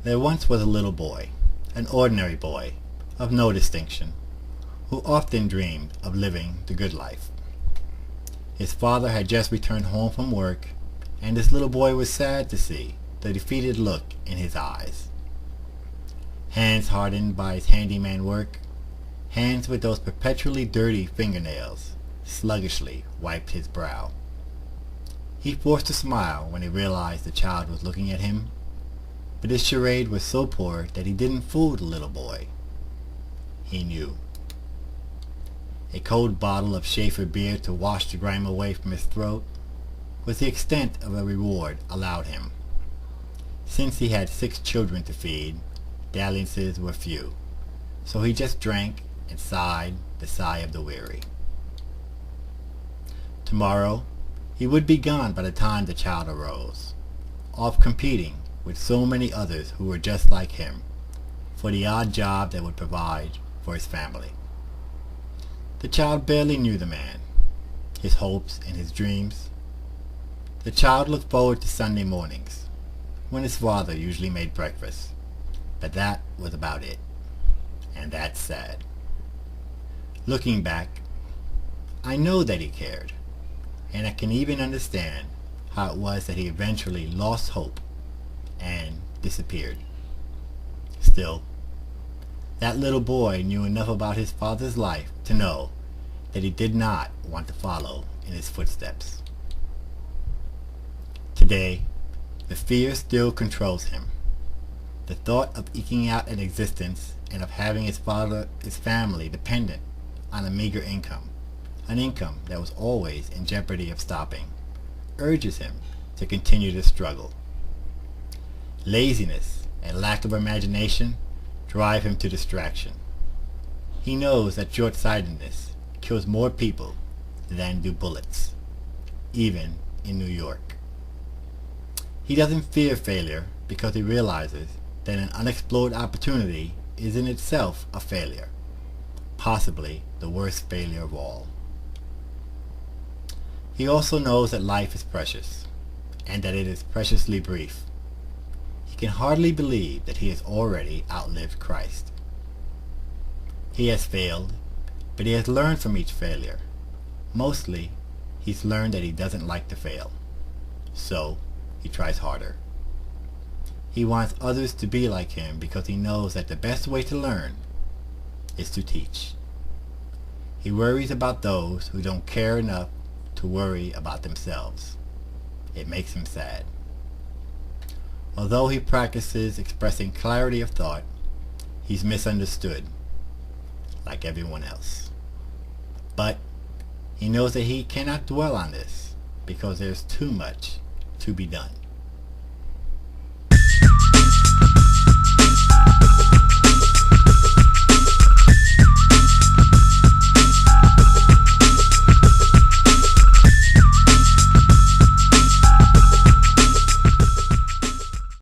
There once was a little boy, an ordinary boy, of no distinction, who often dreamed of living the good life. His father had just returned home from work, and this little boy was sad to see the defeated look in his eyes. Hands hardened by his handyman work, hands with those perpetually dirty fingernails, sluggishly wiped his brow. He forced a smile when he realized the child was looking at him, but his charade was so poor that he didn't fool the little boy. He knew. A cold bottle of Schaefer beer to wash the grime away from his throat was the extent of a reward allowed him. Since he had 6 children to feed, dalliances were few, so he just drank and sighed the sigh of the weary. Tomorrow, he would be gone by the time the child arose, off competing with so many others who were just like him for the odd job that would provide for his family. The child barely knew the man, his hopes and his dreams. The child looked forward to Sunday mornings, when his father usually made breakfast, but that was about it, and that's sad. Looking back, I know that he cared, and I can even understand how it was that he eventually lost hope and disappeared. Still, that little boy knew enough about his father's life to know that he did not want to follow in his footsteps. Today, the fear still controls him. The thought of eking out an existence and of having his family dependent on a meager income, an income that was always in jeopardy of stopping, urges him to continue the struggle. Laziness and lack of imagination drive him to distraction. He knows that short-sightedness kills more people than do bullets, even in New York. He doesn't fear failure because he realizes that an unexplored opportunity is in itself a failure, possibly the worst failure of all. He also knows that life is precious, and that it is preciously brief. He can hardly believe that he has already outlived Christ. He has failed, but he has learned from each failure. Mostly, he's learned that he doesn't like to fail, so he tries harder. He wants others to be like him because he knows that the best way to learn is to teach. He worries about those who don't care enough to worry about themselves. It makes him sad. Although he practices expressing clarity of thought, he's misunderstood, like everyone else. But he knows that he cannot dwell on this because there's too much to be done.